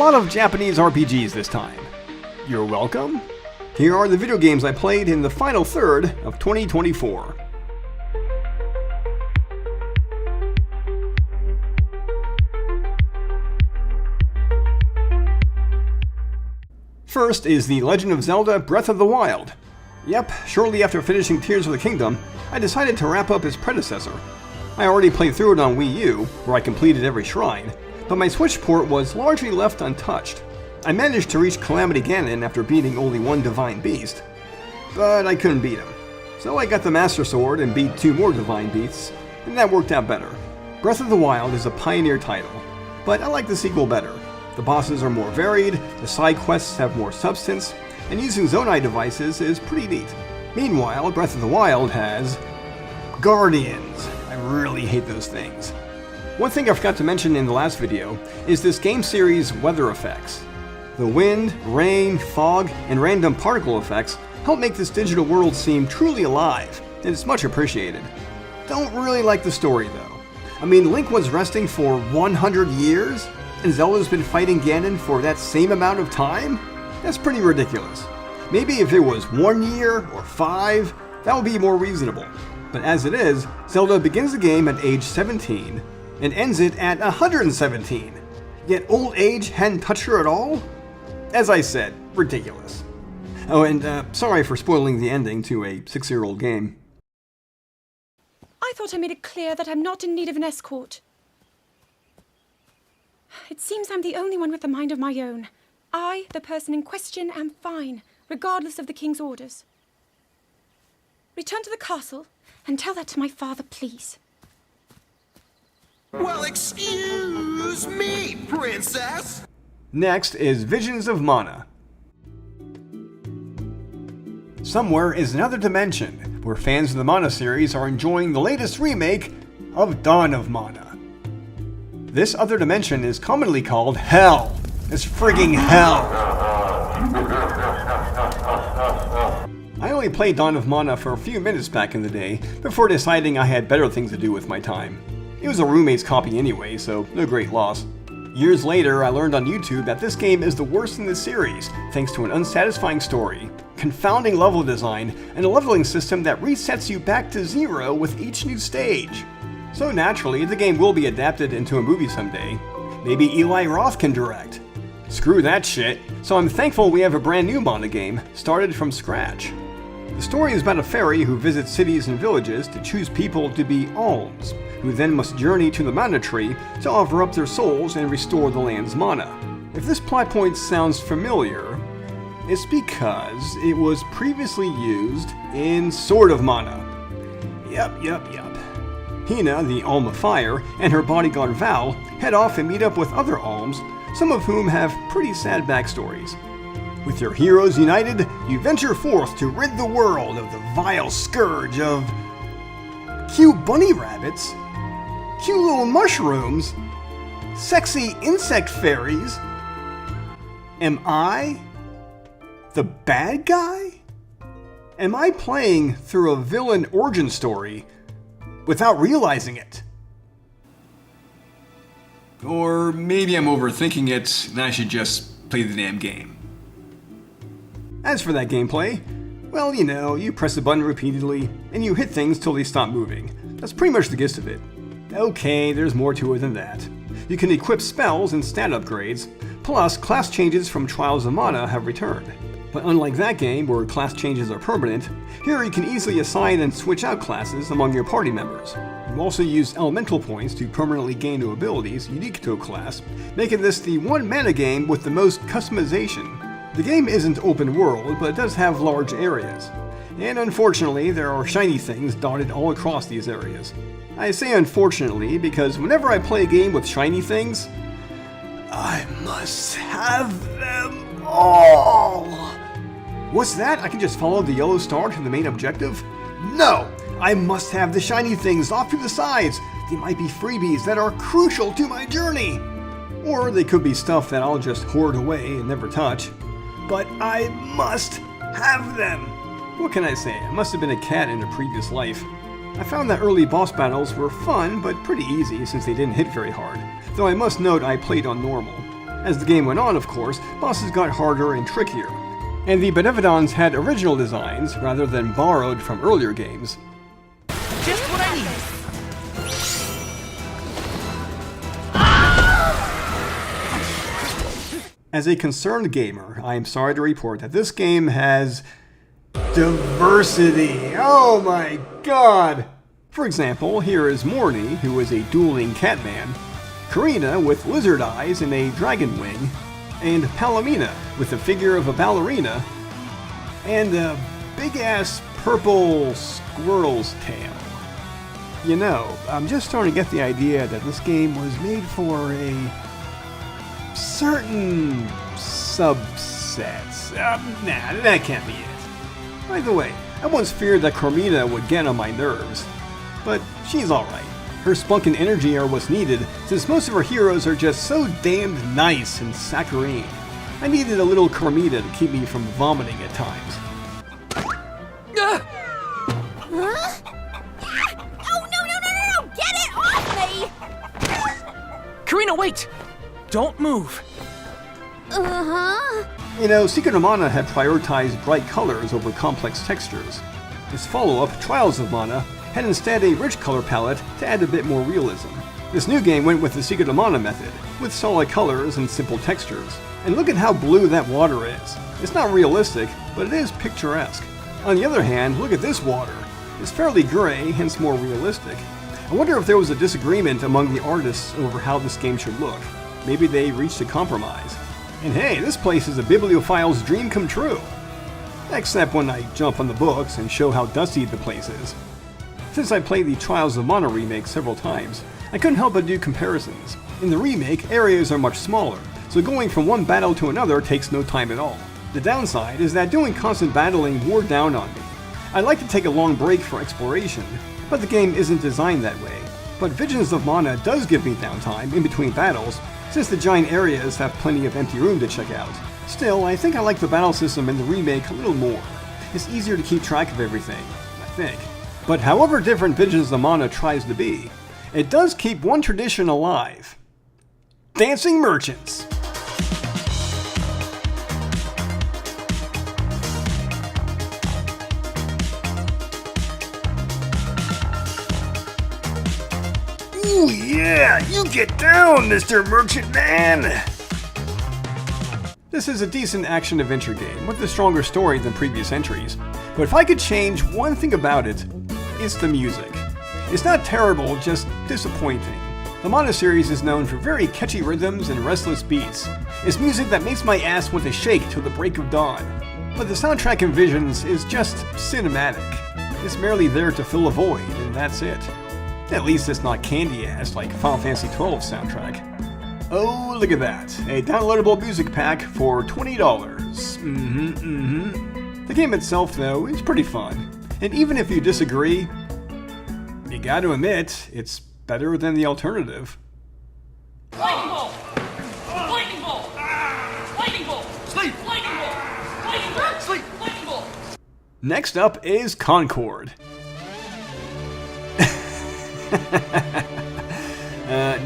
lot of Japanese RPGs this time. You're welcome. Here are the video games I played in the final third of 2024. First is The Legend of Zelda Breath of the Wild. Yep, shortly after finishing Tears of the Kingdom, I decided to wrap up its predecessor. I already played through it on Wii U, where I completed every shrine, but my Switch port was largely left untouched. I managed to reach Calamity Ganon after beating only one Divine Beast, but I couldn't beat him. So I got the Master Sword and beat 2 more Divine Beasts, and that worked out better. Breath of the Wild is a pioneer title, but I like the sequel better. The bosses are more varied, the side quests have more substance, and using Zonai devices is pretty neat. Meanwhile, Breath of the Wild has Guardians. I really hate those things. One thing I forgot to mention in the last video is this game series' weather effects. The wind, rain, fog, and random particle effects help make this digital world seem truly alive, and it's much appreciated. Don't really like the story though. I mean, Link was resting for 100 years? And Zelda's been fighting Ganon for that same amount of time? That's pretty ridiculous. Maybe if it was 1 year or 5, that would be more reasonable. But as it is, Zelda begins the game at age 17 and ends it at 117. Yet old age hadn't touched her at all? As I said, ridiculous. Oh, and sorry for spoiling the ending to a 6-year-old game. I thought I made it clear that I'm not in need of an escort. It seems I'm the only one with a mind of my own. I, the person in question, am fine, regardless of the king's orders. Return to the castle and tell that to my father, please. Well, excuse me, princess! Next is Visions of Mana. Somewhere is another dimension where fans of the Mana series are enjoying the latest remake of Dawn of Mana. This other dimension is commonly called Hell. It's frigging hell. I only played Dawn of Mana for a few minutes back in the day before deciding I had better things to do with my time. It was a roommate's copy anyway, so no great loss. Years later, I learned on YouTube that this game is the worst in the series, thanks to an unsatisfying story, confounding level design, and a leveling system that resets you back to 0 with each new stage. So naturally, the game will be adapted into a movie someday. Maybe Eli Roth can direct. Screw that shit, so I'm thankful we have a brand new Mana game, started from scratch. The story is about a fairy who visits cities and villages to choose people to be alms, who then must journey to the Mana Tree to offer up their souls and restore the land's mana. If this plot point sounds familiar, it's because it was previously used in Sword of Mana. Yep. Hina, the Alm of Fire, and her bodyguard Val head off and meet up with other alms, some of whom have pretty sad backstories. With your heroes united, you venture forth to rid the world of the vile scourge of cute bunny rabbits, cute little mushrooms, sexy insect fairies. Am I the bad guy? Am I playing through a villain origin story without realizing it? Or maybe I'm overthinking it and I should just play the damn game. As for that gameplay, well, you know, you press the button repeatedly and you hit things till they stop moving. That's pretty much the gist of it. Okay, there's more to it than that. You can equip spells and stat upgrades, plus class changes from Trials of Mana have returned. But unlike that game, where class changes are permanent, here you can easily assign and switch out classes among your party members. You also use elemental points to permanently gain new abilities unique to a class, making this the one mana game with the most customization. The game isn't open world, but it does have large areas. And unfortunately, there are shiny things dotted all across these areas. I say unfortunately because whenever I play a game with shiny things, I must have them all. What's that? I can just follow the yellow star to the main objective? No! I must have the shiny things off to the sides. They might be freebies that are crucial to my journey. Or they could be stuff that I'll just hoard away and never touch. But I must have them! What can I say? I must have been a cat in a previous life. I found that early boss battles were fun, but pretty easy since they didn't hit very hard. Though I must note I played on normal. As the game went on, of course, bosses got harder and trickier, and the Benevodons had original designs rather than borrowed from earlier games. Just what I need. As a concerned gamer, I am sorry to report that this game has diversity. Oh my god! For example, here is Morny, who is a dueling catman, Karina with lizard eyes and a dragon wing, and Palomina with the figure of a ballerina, and a big-ass purple squirrel's tail. You know, I'm just starting to get the idea that this game was made for a certain subsets. Nah, that can't be it. By the way, I once feared that Carmina would get on my nerves, but she's alright. Her spunk and energy are what's needed, since most of her heroes are just so damned nice and saccharine. I needed a little Carmina to keep me from vomiting at times. Huh? Oh, no! Get it off me! Karina, wait! Don't move. Uh-huh. You know, Secret of Mana had prioritized bright colors over complex textures. Its follow-up, Trials of Mana, had instead a rich color palette to add a bit more realism. This new game went with the Secret of Mana method, with solid colors and simple textures. And look at how blue that water is. It's not realistic, but it is picturesque. On the other hand, look at this water. It's fairly gray, hence more realistic. I wonder if there was a disagreement among the artists over how this game should look. Maybe they reached a compromise. And hey, this place is a bibliophile's dream come true. Except when I jump on the books and show how dusty the place is. Since I played the Trials of Mana remake several times, I couldn't help but do comparisons. In the remake, areas are much smaller, so going from one battle to another takes no time at all. The downside is that doing constant battling wore down on me. I like to take a long break for exploration, but the game isn't designed that way. But Visions of Mana does give me downtime in between battles, since the giant areas have plenty of empty room to check out. Still, I think I like the battle system in the remake a little more. It's easier to keep track of everything, I think. But however different Visions of Mana tries to be, it does keep one tradition alive. Dancing merchants! Ooh yeah, you get down, Mr. Merchant Man! This is a decent action-adventure game with a stronger story than previous entries, but if I could change one thing about it, it's the music. It's not terrible, just disappointing. The Mana series is known for very catchy rhythms and restless beats. It's music that makes my ass want to shake till the break of dawn. But the soundtrack in Visions is just cinematic. It's merely there to fill a void, and that's it. At least it's not candy-ass like Final Fantasy XII soundtrack. Oh, look at that. A downloadable music pack for $20. The game itself, though, is pretty fun. And even if you disagree, you gotta admit, it's better than the alternative. Lightning bolt! Lightning bolt! Lightning bolt! Sleep! Lightning bolt! Lightning bolt! Sleep! Lightning bolt! Next up is Concord.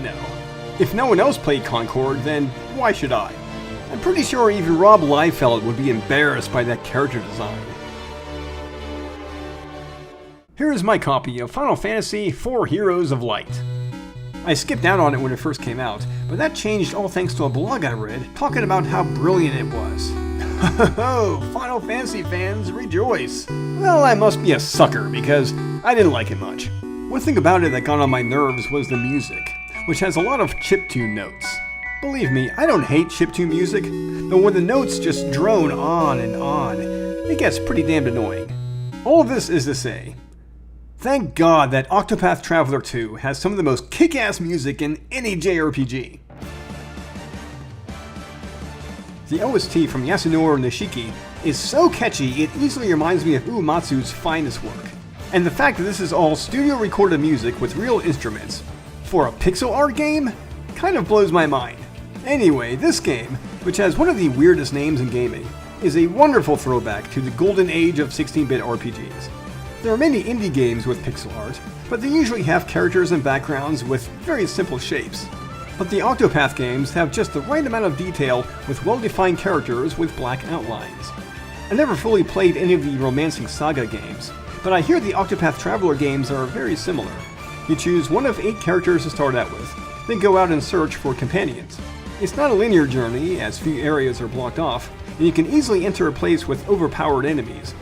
No. If no one else played Concord, then why should I? I'm pretty sure even Rob Liefeld would be embarrassed by that character design. Here is my copy of Final Fantasy IV Heroes of Light. I skipped out on it when it first came out, but that changed all thanks to a blog I read talking about how brilliant it was. Ho Final Fantasy fans, rejoice! Well, I must be a sucker because I didn't like it much. One thing about it that got on my nerves was the music, which has a lot of chiptune notes. Believe me, I don't hate chiptune music, but when the notes just drone on and on, it gets pretty damned annoying. All of this is to say, thank God that Octopath Traveler II has some of the most kick-ass music in any JRPG. The OST from Yasunori Nishiki is so catchy it easily reminds me of Uematsu's finest work. And the fact that this is all studio-recorded music with real instruments for a pixel art game kind of blows my mind. Anyway, this game, which has one of the weirdest names in gaming, is a wonderful throwback to the golden age of 16-bit RPGs. There are many indie games with pixel art, but they usually have characters and backgrounds with very simple shapes. But the Octopath games have just the right amount of detail with well-defined characters with black outlines. I never fully played any of the Romancing Saga games, but I hear the Octopath Traveler games are very similar. You choose one of 8 characters to start out with, then go out and search for companions. It's not a linear journey, as few areas are blocked off, and you can easily enter a place with overpowered enemies.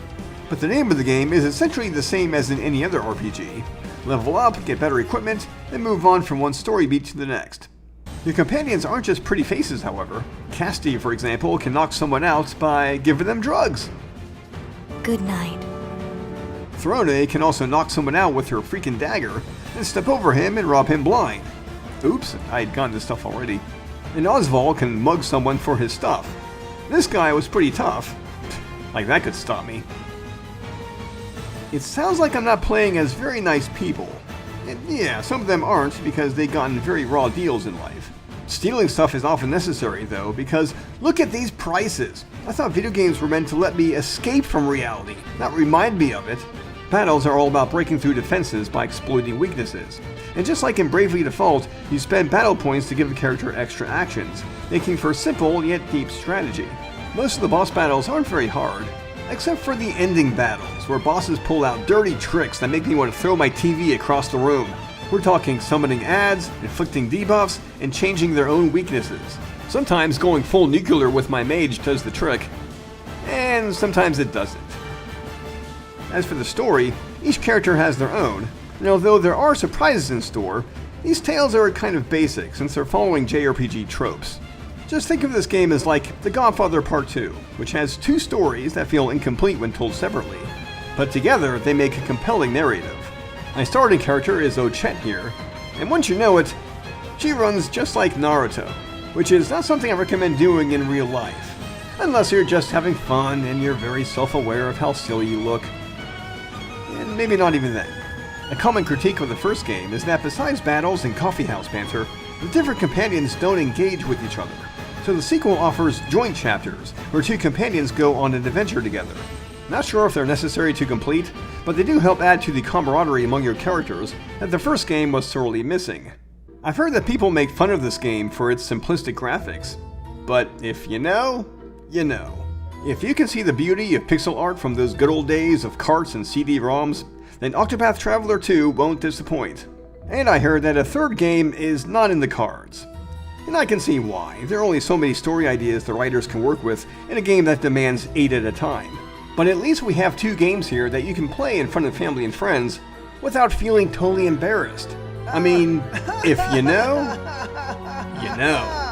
But the name of the game is essentially the same as in any other RPG. Level up, get better equipment, then move on from one story beat to the next. Your companions aren't just pretty faces, however. Casti, for example, can knock someone out by giving them drugs. Good night. Throne can also knock someone out with her freaking dagger, then step over him and rob him blind. Oops, I'd gotten this stuff already. And Oswald can mug someone for his stuff. This guy was pretty tough. Like that could stop me. It sounds like I'm not playing as very nice people. And yeah, some of them aren't because they've gotten very raw deals in life. Stealing stuff is often necessary though, because look at these prices. I thought video games were meant to let me escape from reality, not remind me of it. Battles are all about breaking through defenses by exploiting weaknesses. And just like in Bravely Default, you spend battle points to give a character extra actions, making for simple yet deep strategy. Most of the boss battles aren't very hard, except for the ending battles, where bosses pull out dirty tricks that make me want to throw my TV across the room. We're talking summoning ads, inflicting debuffs, and changing their own weaknesses. Sometimes going full nuclear with my mage does the trick, and sometimes it doesn't. As for the story, each character has their own, and although there are surprises in store, these tales are kind of basic since they're following JRPG tropes. Just think of this game as like The Godfather Part 2, which has 2 stories that feel incomplete when told separately, but together they make a compelling narrative. My starting character is Ochette here, and once you know it, she runs just like Naruto, which is not something I recommend doing in real life, unless you're just having fun and you're very self-aware of how silly you look. And maybe not even then. A common critique of the first game is that besides battles and coffeehouse banter, the different companions don't engage with each other. So the sequel offers joint chapters, where 2 companions go on an adventure together. Not sure if they're necessary to complete, but they do help add to the camaraderie among your characters that the first game was sorely missing. I've heard that people make fun of this game for its simplistic graphics, but if you know, you know. If you can see the beauty of pixel art from those good old days of carts and CD-ROMs, then Octopath Traveler 2 won't disappoint. And I heard that a third game is not in the cards. And I can see why. There are only so many story ideas the writers can work with in a game that demands 8 at a time. But at least we have 2 games here that you can play in front of family and friends without feeling totally embarrassed. I mean, if you know, you know.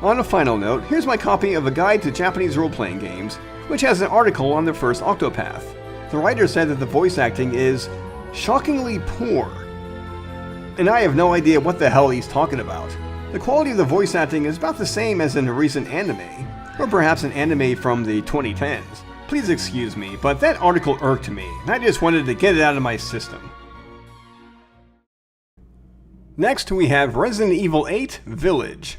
On a final note, here's my copy of A Guide to Japanese Role-Playing Games, which has an article on the first Octopath. The writer said that the voice acting is shockingly poor. And I have no idea what the hell he's talking about. The quality of the voice acting is about the same as in a recent anime, or perhaps an anime from the 2010s. Please excuse me, but that article irked me, and I just wanted to get it out of my system. Next we have Resident Evil VIII Village.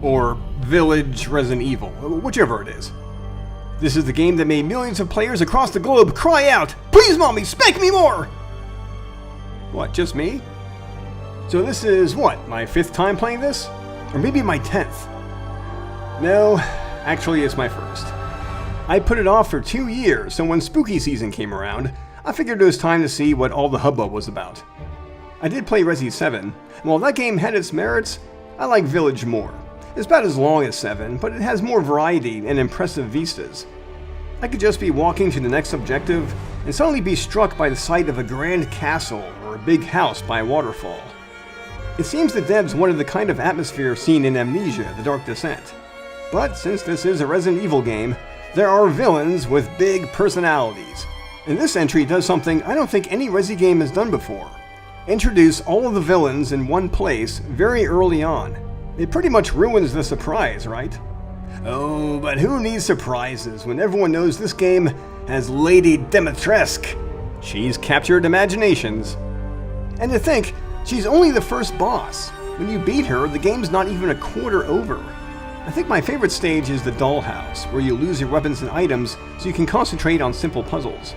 Or Village Resident Evil, whichever it is. This is the game that made millions of players across the globe cry out, "Please mommy, spank me more!" What, just me? So this is what, my 5th time playing this? Or maybe my 10th? No, actually it's my 1st. I put it off for 2 years, so when spooky season came around, I figured it was time to see what all the hubbub was about. I did play Resi 7, and while that game had its merits, I like Village more. It's about as long as 7, but it has more variety and impressive vistas. I could just be walking to the next objective and suddenly be struck by the sight of a grand castle or a big house by a waterfall. It seems the devs wanted the kind of atmosphere seen in Amnesia: The Dark Descent. But since this is a Resident Evil game, there are villains with big personalities. And this entry does something I don't think any Resi game has done before. Introduce all of the villains in one place very early on. It pretty much ruins the surprise, right? Oh, but who needs surprises when everyone knows this game has Lady Dimitrescu? She's captured imaginations. And to think, she's only the first boss. When you beat her, the game's not even a quarter over. I think my favorite stage is the dollhouse, where you lose your weapons and items so you can concentrate on simple puzzles.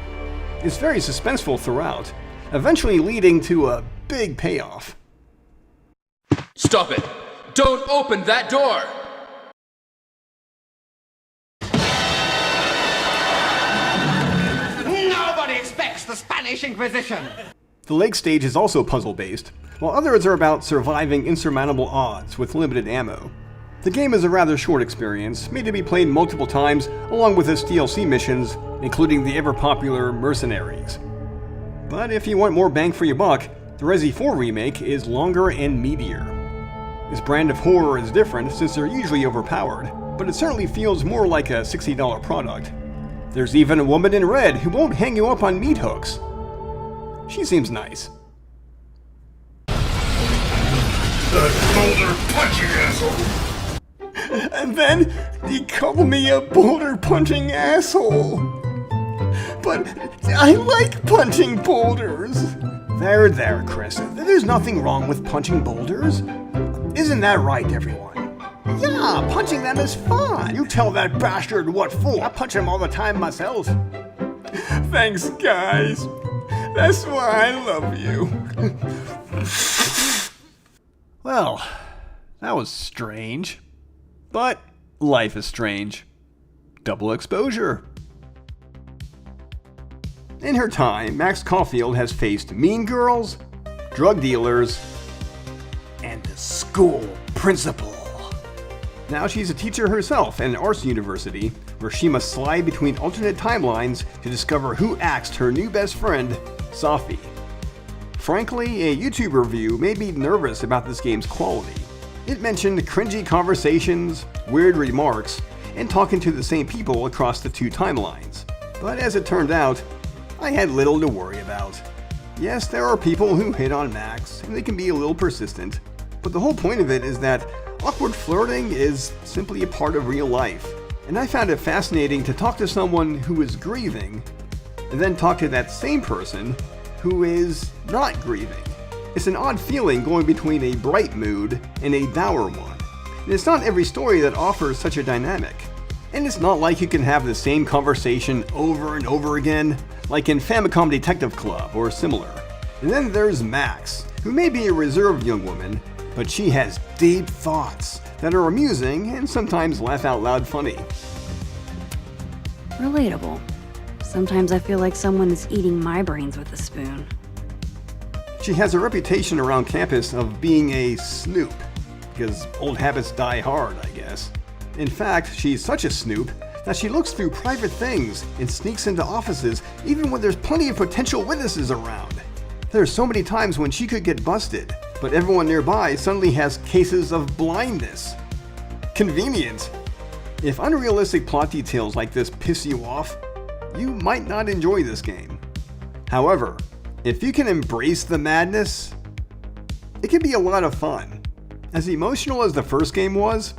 It's very suspenseful throughout, eventually leading to a big payoff. Stop it! Don't open that door! Nobody expects the Spanish Inquisition! The lake stage is also puzzle-based, while others are about surviving insurmountable odds with limited ammo. The game is a rather short experience, made to be played multiple times, along with its DLC missions, including the ever-popular Mercenaries. But if you want more bang for your buck, the Resi 4 remake is longer and meatier. This brand of horror is different since they're usually overpowered, but it certainly feels more like a $60 product. There's even a woman in red who won't hang you up on meat hooks. She seems nice. Boulder punching asshole! And then he called me a boulder-punching asshole. But I like punching boulders. There, Chris. There's nothing wrong with punching boulders. Isn't that right, everyone? Yeah, punching them is fun. You tell that bastard what for. I punch him all the time myself. Thanks, guys. That's why I love you. Well, that was strange. But life is strange. Double exposure. In her time, Max Caulfield has faced mean girls, drug dealers, and the school principal. Now she's a teacher herself at an arts university, where she must slide between alternate timelines to discover who axed her new best friend, Sophie. Frankly, a YouTube review made me nervous about this game's quality. It mentioned cringy conversations, weird remarks, and talking to the same people across the two timelines. But as it turned out, I had little to worry about. Yes, there are people who hit on Max, and they can be a little persistent, but the whole point of it is that awkward flirting is simply a part of real life. And I found it fascinating to talk to someone who is grieving, and then talk to that same person who is not grieving. It's an odd feeling going between a bright mood and a dour one. And it's not every story that offers such a dynamic. And it's not like you can have the same conversation over and over again, like in Famicom Detective Club or similar. And then there's Max, who may be a reserved young woman, but she has deep thoughts that are amusing and sometimes laugh out loud funny. Relatable. Sometimes I feel like someone is eating my brains with a spoon. She has a reputation around campus of being a snoop, because old habits die hard, I guess. In fact, she's such a snoop that she looks through private things and sneaks into offices even when there's plenty of potential witnesses around. There are so many times when she could get busted, but everyone nearby suddenly has cases of blindness. Convenient. If unrealistic plot details like this piss you off, you might not enjoy this game. However, if you can embrace the madness, it can be a lot of fun. As emotional as the first game was,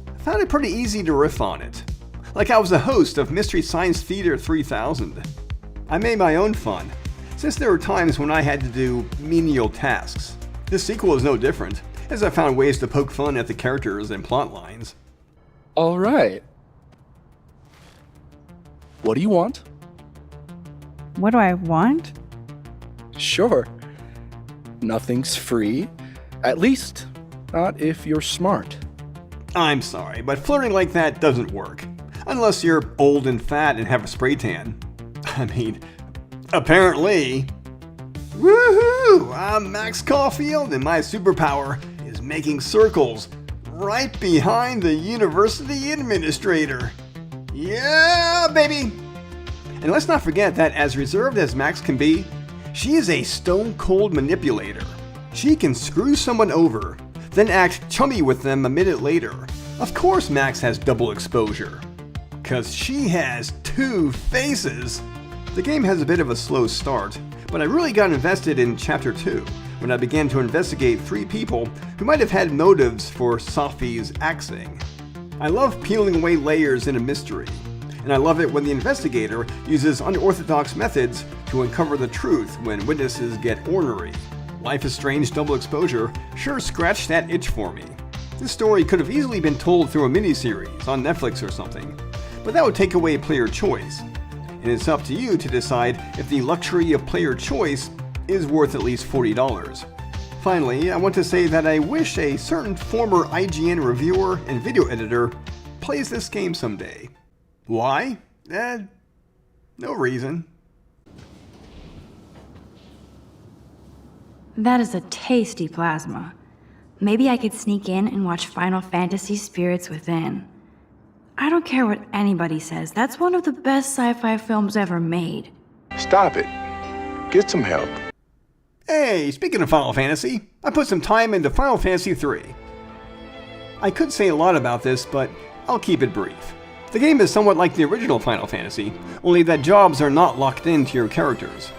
I found it pretty easy to riff on it. Like I was a host of Mystery Science Theater 3000. I made my own fun, since there were times when I had to do menial tasks. This sequel is no different, as I found ways to poke fun at the characters and plot lines. Alright. What do you want? What do I want? Sure. Nothing's free. At least, not if you're smart. I'm sorry, but flirting like that doesn't work. Unless you're old and fat and have a spray tan. I mean, apparently. Woohoo! I'm Max Caulfield, and my superpower is making circles right behind the university administrator. Yeah, baby! And let's not forget that as reserved as Max can be, she is a stone-cold manipulator. She can screw someone over, then act chummy with them a minute later. Of course Max has double exposure, 'cause she has two faces. The game has a bit of a slow start, but I really got invested in Chapter 2 when I began to investigate three people who might have had motives for Sophie's axing. I love peeling away layers in a mystery, and I love it when the investigator uses unorthodox methods to uncover the truth when witnesses get ornery. Life is Strange Double Exposure sure scratched that itch for me. This story could have easily been told through a miniseries on Netflix or something, but that would take away player choice. And it's up to you to decide if the luxury of player choice is worth at least $40. Finally, I want to say that I wish a certain former IGN reviewer and video editor plays this game someday. Why? No reason. That is a tasty plasma. Maybe I could sneak in and watch Final Fantasy Spirits Within. I don't care what anybody says, that's one of the best sci-fi films ever made. Stop it. Get some help. Hey, speaking of Final Fantasy, I put some time into Final Fantasy III. I could say a lot about this, but I'll keep it brief. The game is somewhat like the original Final Fantasy, only that jobs are not locked into your characters.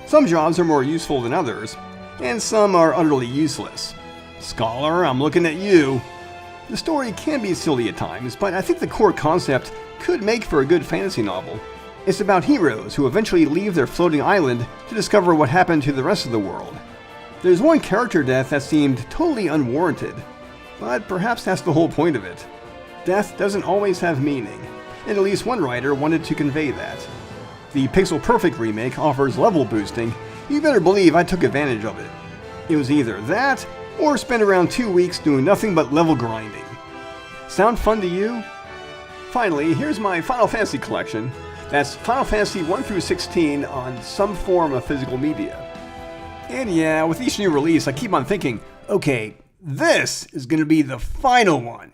Some jobs are more useful than others, and some are utterly useless. Scholar, I'm looking at you. The story can be silly at times, but I think the core concept could make for a good fantasy novel. It's about heroes who eventually leave their floating island to discover what happened to the rest of the world. There's one character death that seemed totally unwarranted, but perhaps that's the whole point of it. Death doesn't always have meaning, and at least one writer wanted to convey that. The Pixel Perfect remake offers level boosting. You better believe I took advantage of it. It was either that, or spend around 2 weeks doing nothing but level grinding. Sound fun to you? Finally, here's my Final Fantasy collection. That's Final Fantasy 1 through 16 on some form of physical media. And yeah, with each new release, I keep on thinking, okay, this is going to be the final one.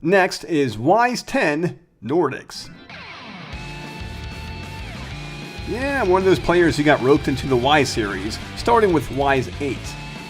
Next is VIII Nordics. Yeah, I'm one of those players who got roped into the Y series, starting with VIII.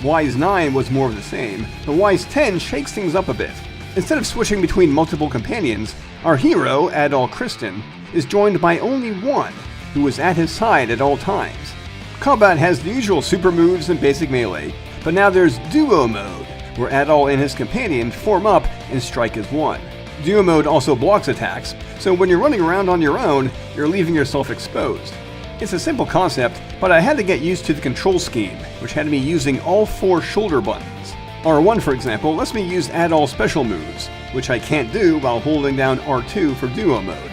VIII was more of the same, but VIII shakes things up a bit. Instead of switching between multiple companions, our hero, Adol Kristen, is joined by only one, who is at his side at all times. Combat has the usual super moves and basic melee, but now there's duo mode, where Adol and his companion form up and strike as one. Duo mode also blocks attacks, so when you're running around on your own, you're leaving yourself exposed. It's a simple concept, but I had to get used to the control scheme, which had me using all 4 shoulder buttons. R1, for example, lets me use Adol special moves, which I can't do while holding down R2 for duo mode.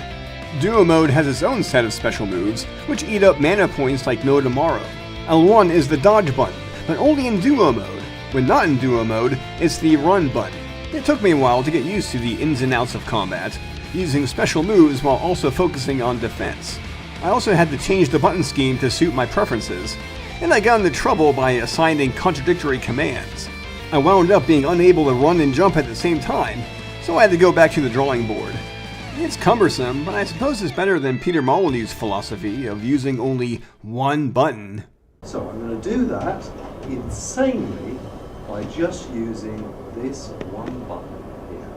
Duo mode has its own set of special moves, which eat up mana points like no tomorrow. L1 is the dodge button, but only in duo mode. When not in duo mode, it's the run button. It took me a while to get used to the ins and outs of combat, using special moves while also focusing on defense. I also had to change the button scheme to suit my preferences, and I got into trouble by assigning contradictory commands. I wound up being unable to run and jump at the same time, so I had to go back to the drawing board. It's cumbersome, but I suppose it's better than Peter Molyneux's philosophy of using only one button. So I'm going to do that insanely by just using this one button here.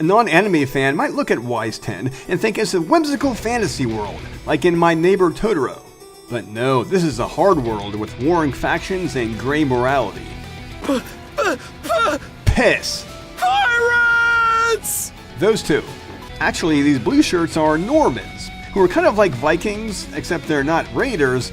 A non-anime fan might look at VIII and think it's a whimsical fantasy world, like in My Neighbor Totoro. But no, this is a hard world with warring factions and grey morality. Piss! Pirates! Those two. Actually, these blue shirts are Normans, who are kind of like Vikings, except they're not raiders,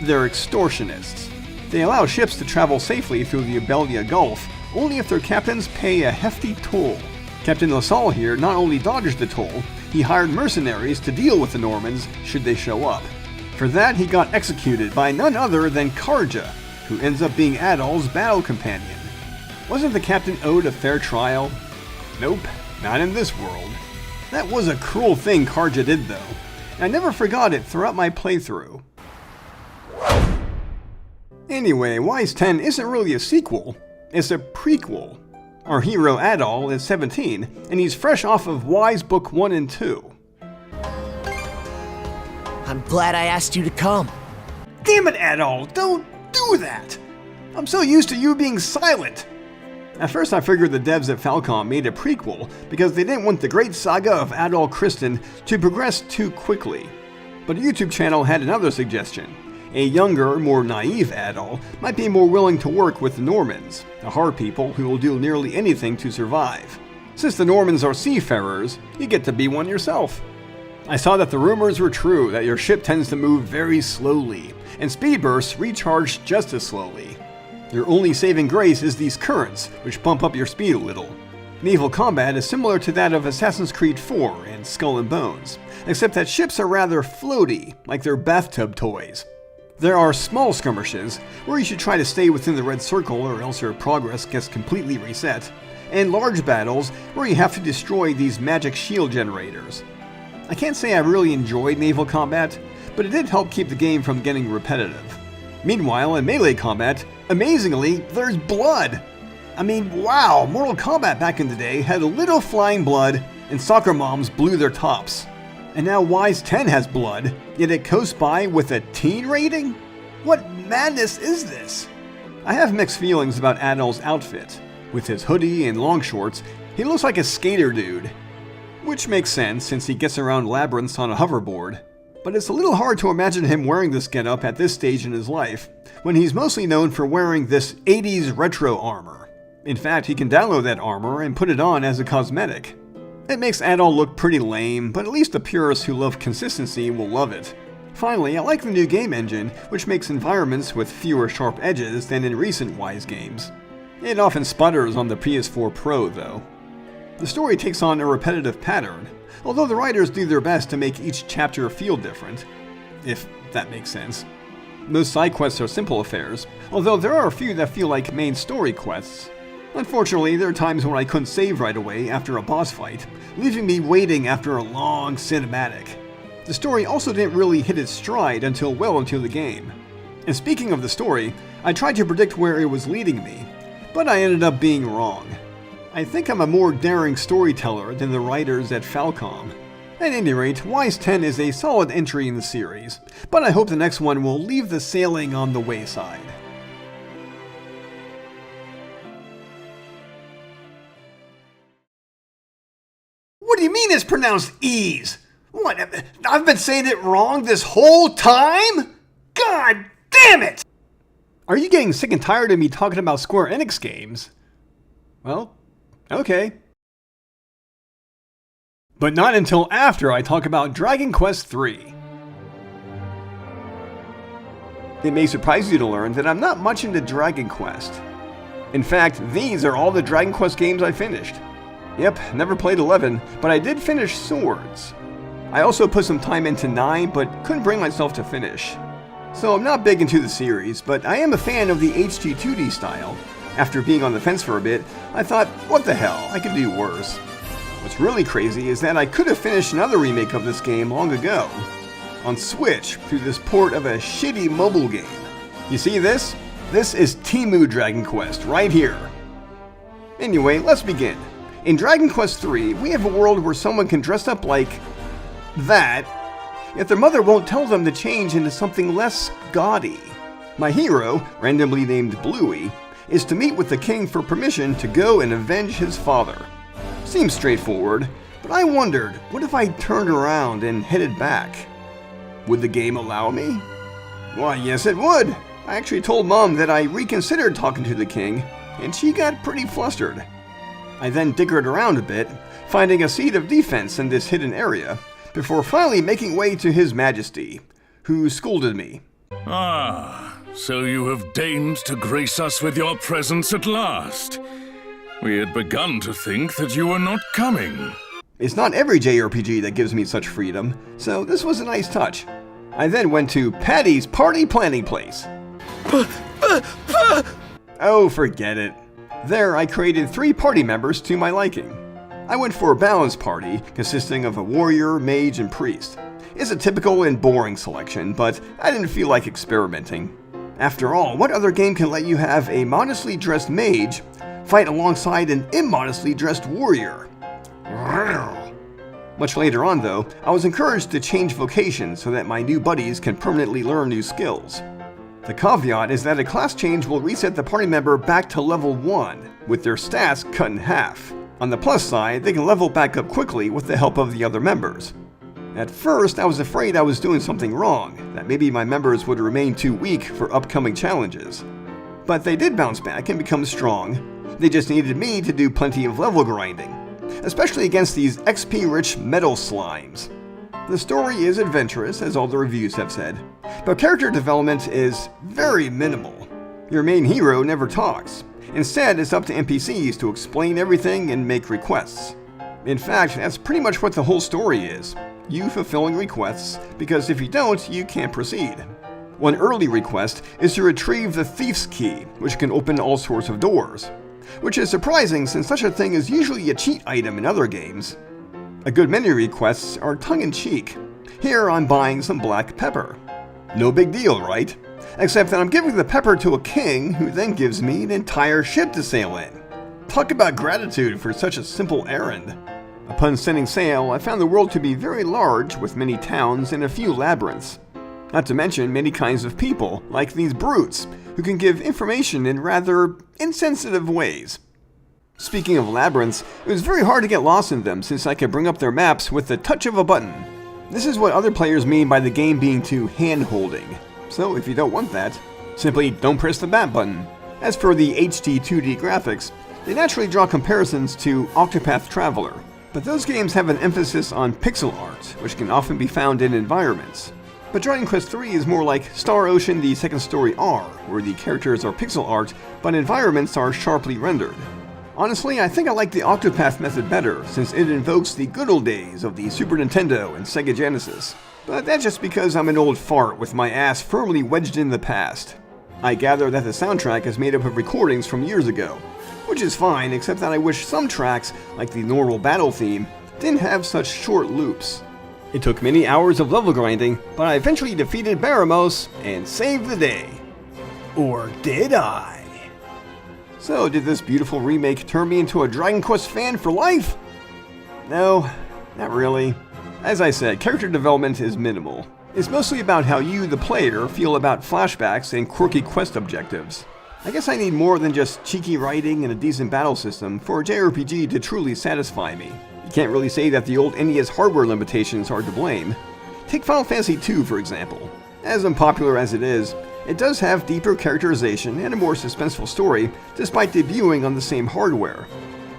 they're extortionists. They allow ships to travel safely through the Abelia Gulf, only if their captains pay a hefty toll. Captain LaSalle here not only dodged the toll, he hired mercenaries to deal with the Normans should they show up. For that, he got executed by none other than Karja, who ends up being Adol's battle companion. Wasn't the captain owed a fair trial? Nope, not in this world. That was a cruel thing Karja did though. I never forgot it throughout my playthrough. Anyway, VIII isn't really a sequel, it's a prequel. Our hero Adol is 17, and he's fresh off of Y's Book 1 and 2. I'm glad I asked you to come. Damn it, Adol, don't do that! I'm so used to you being silent! At first I figured the devs at Falcom made a prequel because they didn't want the great saga of Adol Kristen to progress too quickly. But a YouTube channel had another suggestion. A younger, more naive Adol might be more willing to work with the Normans, a hard people who will do nearly anything to survive. Since the Normans are seafarers, you get to be one yourself. I saw that the rumors were true that your ship tends to move very slowly, and speed bursts recharge just as slowly. Your only saving grace is these currents, which bump up your speed a little. Naval combat is similar to that of Assassin's Creed 4 and Skull and Bones, except that ships are rather floaty, like they're bathtub toys. There are small skirmishes, where you should try to stay within the red circle or else your progress gets completely reset, and large battles where you have to destroy these magic shield generators. I can't say I really enjoyed naval combat, but it did help keep the game from getting repetitive. Meanwhile, in melee combat, amazingly, there's blood! I mean, wow, Mortal Kombat back in the day had a little flying blood, and soccer moms blew their tops. And now Wise 10 has blood, yet it coasts by with a teen rating? What madness is this? I have mixed feelings about Adol's outfit. With his hoodie and long shorts, he looks like a skater dude. Which makes sense since he gets around labyrinths on a hoverboard. But it's a little hard to imagine him wearing this getup at this stage in his life, when he's mostly known for wearing this 80s retro armor. In fact, he can download that armor and put it on as a cosmetic. It makes Adol look pretty lame, but at least the purists who love consistency will love it. Finally, I like the new game engine, which makes environments with fewer sharp edges than in recent Wise games. It often sputters on the PS4 Pro, though. The story takes on a repetitive pattern, although the writers do their best to make each chapter feel different, if that makes sense. Most side quests are simple affairs, although there are a few that feel like main story quests. Unfortunately, there are times when I couldn't save right away after a boss fight, leaving me waiting after a long cinematic. The story also didn't really hit its stride until well into the game. And speaking of the story, I tried to predict where it was leading me, but I ended up being wrong. I think I'm a more daring storyteller than the writers at Falcom. At any rate, Wise 10 is a solid entry in the series, but I hope the next one will leave the sailing on the wayside. What do you mean it's pronounced ease? What, I've been saying it wrong this whole time? God damn it! Are you getting sick and tired of me talking about Square Enix games? Well, okay. But not until after I talk about Dragon Quest III. It may surprise you to learn that I'm not much into Dragon Quest. In fact, these are all the Dragon Quest games I finished. Yep, never played 11, but I did finish Swords. I also put some time into 9, but couldn't bring myself to finish. So I'm not big into the series, but I am a fan of the HD 2D style. After being on the fence for a bit, I thought, what the hell, I could do worse. What's really crazy is that I could have finished another remake of this game long ago. On Switch, through this port of a shitty mobile game. You see this? This is Temu Dragon Quest, right here. Anyway, let's begin. In Dragon Quest III, we have a world where someone can dress up like that, yet their mother won't tell them to change into something less gaudy. My hero, randomly named Bluey, is to meet with the king for permission to go and avenge his father. Seems straightforward, but I wondered, what if I turned around and headed back? Would the game allow me? Why, yes it would! I actually told Mom that I reconsidered talking to the king, and she got pretty flustered. I then dickered around a bit, finding a seat of defense in this hidden area, before finally making way to His Majesty, who scolded me. Ah, so you have deigned to grace us with your presence at last. We had begun to think that you were not coming. It's not every JRPG that gives me such freedom, so this was a nice touch. I then went to Patty's party planning place. Oh, forget it. There, I created 3 party members to my liking. I went for a balanced party, consisting of a warrior, mage, and priest. It's a typical and boring selection, but I didn't feel like experimenting. After all, what other game can let you have a modestly dressed mage fight alongside an immodestly dressed warrior? Much later on, though, I was encouraged to change vocations so that my new buddies can permanently learn new skills. The caveat is that a class change will reset the party member back to level 1, with their stats cut in half. On the plus side, they can level back up quickly with the help of the other members. At first, I was afraid I was doing something wrong, that maybe my members would remain too weak for upcoming challenges. But they did bounce back and become strong. They just needed me to do plenty of level grinding, especially against these XP-rich metal slimes. The story is adventurous, as all the reviews have said, but character development is very minimal. Your main hero never talks. Instead, it's up to NPCs to explain everything and make requests. In fact, that's pretty much what the whole story is. You fulfilling requests, because if you don't, you can't proceed. One early request is to retrieve the Thief's Key, which can open all sorts of doors. Which is surprising since such a thing is usually a cheat item in other games. A good many requests are tongue-in-cheek. Here I'm buying some black pepper. No big deal, right? Except that I'm giving the pepper to a king who then gives me an entire ship to sail in. Talk about gratitude for such a simple errand. Upon setting sail, I found the world to be very large with many towns and a few labyrinths. Not to mention many kinds of people, like these brutes, who can give information in rather insensitive ways. Speaking of labyrinths, it was very hard to get lost in them since I could bring up their maps with the touch of a button. This is what other players mean by the game being too hand-holding. So if you don't want that, simply don't press the map button. As for the HD 2D graphics, they naturally draw comparisons to Octopath Traveler, but those games have an emphasis on pixel art, which can often be found in environments. But Dragon Quest III is more like Star Ocean the Second Story R, where the characters are pixel art, but environments are sharply rendered. Honestly, I think I like the Octopath method better, since it invokes the good old days of the Super Nintendo and Sega Genesis. But that's just because I'm an old fart with my ass firmly wedged in the past. I gather that the soundtrack is made up of recordings from years ago, which is fine, except that I wish some tracks, like the normal battle theme, didn't have such short loops. It took many hours of level grinding, but I eventually defeated Baramos and saved the day. Or did I? So did this beautiful remake turn me into a Dragon Quest fan for life? No, not really. As I said, character development is minimal. It's mostly about how you, the player, feel about flashbacks and quirky quest objectives. I guess I need more than just cheeky writing and a decent battle system for a JRPG to truly satisfy me. You can't really say that the old NES hardware limitations are to blame. Take Final Fantasy II, for example. As unpopular as it is, it does have deeper characterization and a more suspenseful story, despite debuting on the same hardware.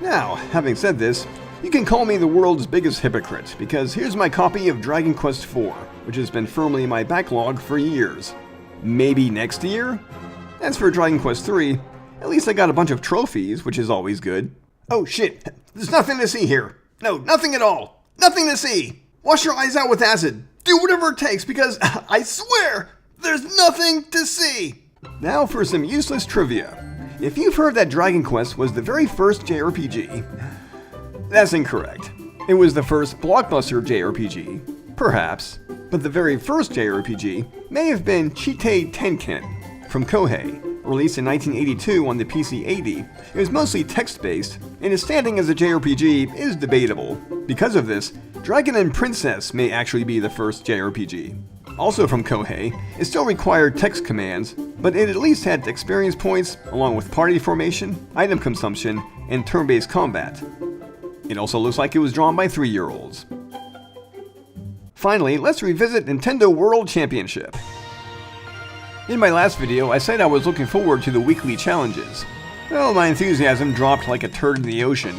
Now, having said this, you can call me the world's biggest hypocrite, because here's my copy of Dragon Quest IV, which has been firmly in my backlog for years. Maybe next year? As for Dragon Quest III, at least I got a bunch of trophies, which is always good. Oh shit, there's nothing to see here. No, nothing at all. Nothing to see. Wash your eyes out with acid. Do whatever it takes, because I swear, there's nothing to see. Now for some useless trivia. If you've heard that Dragon Quest was the very first JRPG, that's incorrect. It was the first blockbuster JRPG, perhaps, but the very first JRPG may have been Chite Tenkin from Kohei. Released in 1982 on the PC-80, it was mostly text-based, and its standing as a JRPG is debatable. Because of this, Dragon and Princess may actually be the first JRPG. Also from Kohei, it still required text commands, but it at least had experience points, along with party formation, item consumption, and turn-based combat. It also looks like it was drawn by 3-year-olds. Finally, let's revisit Nintendo World Championship. In my last video, I said I was looking forward to the weekly challenges. Well, my enthusiasm dropped like a turd in the ocean.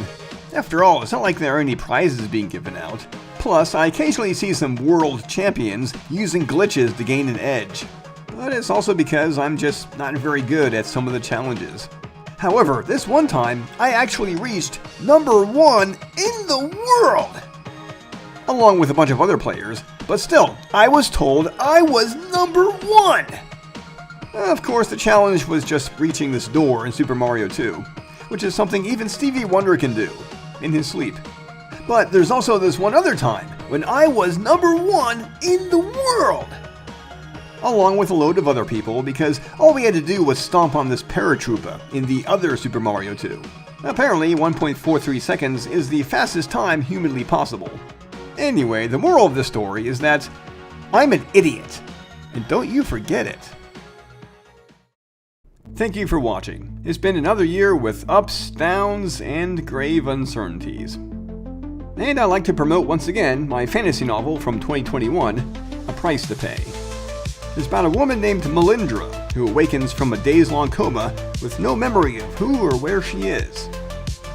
After all, it's not like there are any prizes being given out. Plus, I occasionally see some world champions using glitches to gain an edge. But it's also because I'm just not very good at some of the challenges. However, this one time, I actually reached #1 in the world! Along with a bunch of other players, but still, I was told I was #1! Of course, the challenge was just reaching this door in Super Mario 2, which is something even Stevie Wonder can do, in his sleep. But there's also this one other time, when I was #1 in the world! Along with a load of other people, because all we had to do was stomp on this paratroopa in the other Super Mario 2. Apparently, 1.43 seconds is the fastest time humanly possible. Anyway, the moral of this story is that I'm an idiot, and don't you forget it. Thank you for watching. It's been another year with ups, downs, and grave uncertainties. And I'd like to promote once again my fantasy novel from 2021, A Price to Pay. It's about a woman named Melindra who awakens from a days-long coma with no memory of who or where she is.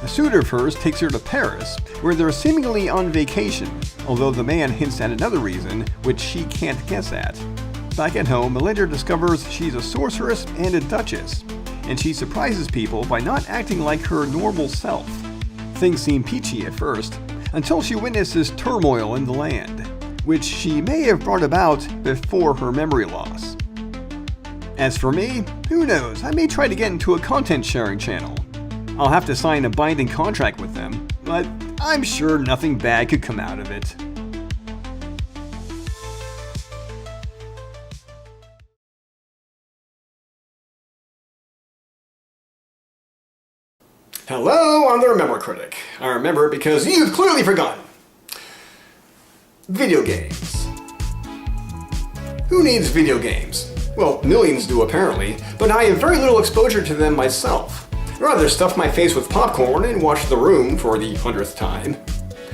A suitor of hers takes her to Paris, where they're seemingly on vacation, although the man hints at another reason, which she can't guess at. Back at home, Melinda discovers she's a sorceress and a duchess, and she surprises people by not acting like her normal self. Things seem peachy at first, until she witnesses turmoil in the land, which she may have brought about before her memory loss. As for me, who knows, I may try to get into a content sharing channel. I'll have to sign a binding contract with them, but I'm sure nothing bad could come out of it. Hello, I'm the Remember Critic. I remember because you've clearly forgotten. Video games. Who needs video games? Well, millions do apparently, but I have very little exposure to them myself. I'd rather stuff my face with popcorn and watch The Room for the 100th time.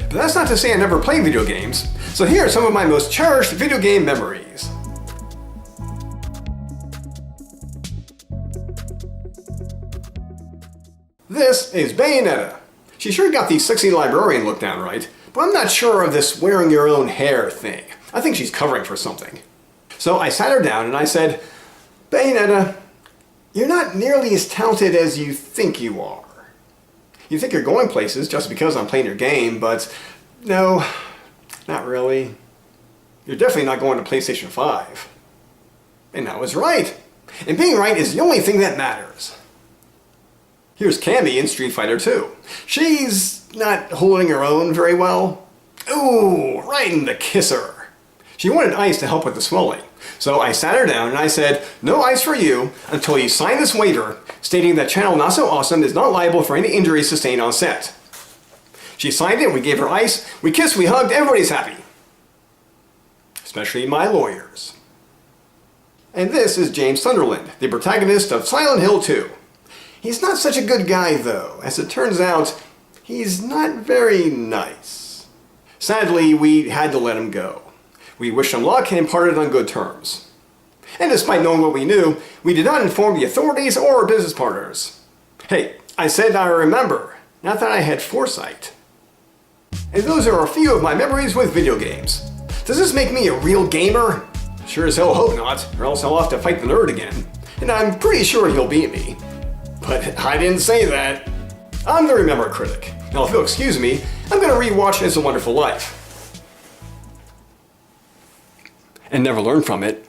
But that's not to say I never played video games, so here are some of my most cherished video game memories. This is Bayonetta. She sure got the sexy librarian look down right, but I'm not sure of this wearing your own hair thing. I think she's covering for something. So I sat her down and I said, Bayonetta, you're not nearly as talented as you think you are. You think you're going places just because I'm playing your game, but no, not really. You're definitely not going to PlayStation 5. And I was right. And being right is the only thing that matters. Here's Cammy in Street Fighter II. She's not holding her own very well. Ooh, right in the kisser. She wanted ice to help with the swelling. So I sat her down and I said, no ice for you until you sign this waiver stating that Channel Not So Awesome is not liable for any injuries sustained on set. She signed it, we gave her ice, we kissed, we hugged, everybody's happy. Especially my lawyers. And this is James Sunderland, the protagonist of Silent Hill 2. He's not such a good guy though. As it turns out, he's not very nice. Sadly, we had to let him go. We wished him luck and parted on good terms. And despite knowing what we knew, we did not inform the authorities or our business partners. Hey, I said I remember, not that I had foresight. And those are a few of my memories with video games. Does this make me a real gamer? Sure as hell hope not, or else I'll have to fight the nerd again. And I'm pretty sure he'll beat me. But I didn't say that. I'm the Remember Critic. Now if you'll excuse me, I'm going to rewatch It's a Wonderful Life. And never learn from it.